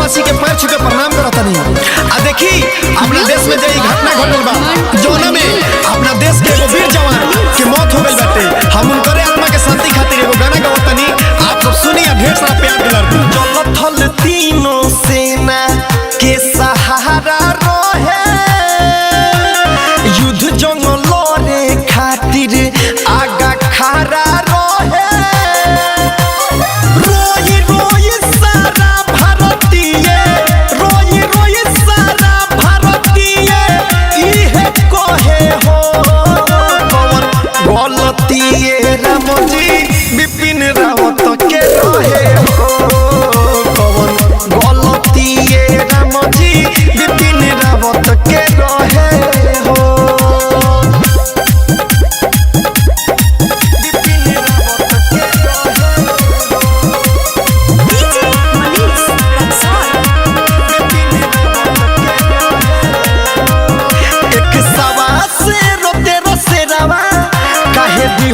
देशवासी के पैर छू के प्रणाम करता नहीं। आ देखी अपना देश में जो घटना घटल बा जौना में अपना देश के एगो वीर जवान के मौत हो गई बाटे, हम उनकरे आत्मा के शांति खातिर एगो गाना गावतनी, आप सब सुनिए, ढेर सारा प्यार दिलार। जल थल तीनों सेना के सहारा रहे, युद्ध जंग लड़े खातिर आगा खड़ा रहे। रोई रोई सारा भारतीय, रोई रोई सारा भारतीय इहे कहे हो, कौन गलती राम जी बिपिन रावत के रहे हो, कौन गलती राम जी बिपिन रावत के रहे हो।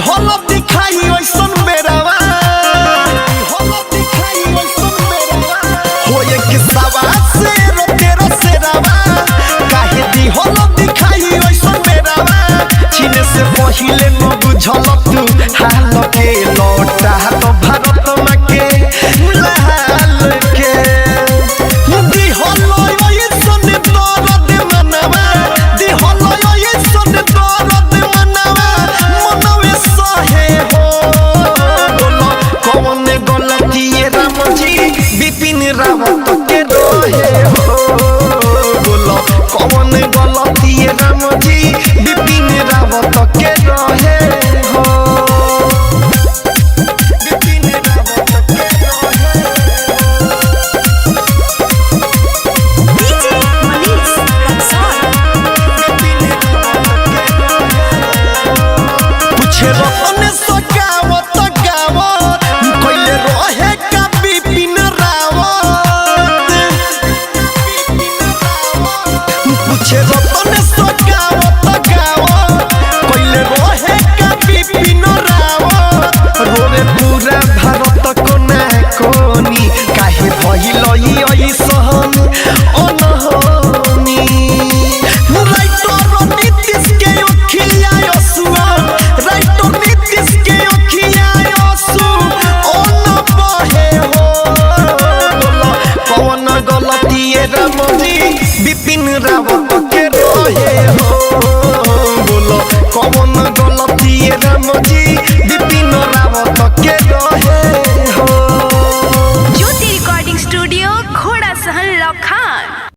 हल दिखाई ऐसन बेरावा, हल दिखाई ऐसन बेरावा हो, एक सवा से तेरा सेरावा काहे दी हल दिखाई ऐसन बेरावा। चीन से पहिले न बुझल तू हाल के, लौटा तो भारत माँ के लाल के दी हल ऐसन दर्द मनवा, दी हल ऐसन दर्द मनवा, मनवे सहे हो। बोलो कौन गलती राम जी बिपिन रावत के रहे हो, बोलो कौन गलती राम जी बिपिन रावत के रहे हो, बिपिन रावत के रहे पूछे रखने सगावत गावत कइले रहे का बिपिन रावत, पूछे रखने सगावत गावत कइले रहे का बिपिन रावत। रोवे पूरा भारत कोना कोनी काहे भइल ऐसन अनहोनी। राइटर नीतीश के अखिया असुआ, राइटर नीतीश के अखिया असु ओन बहे हो, बोलो कौन गलती राम जी बिपिन रावत के रहे हो, बोलो कौन गलती राम जी बिपिन रावत के रहे हो। ज्योति रिकॉर्डिंग स्टूडियो, घोड़ा सहन लखान।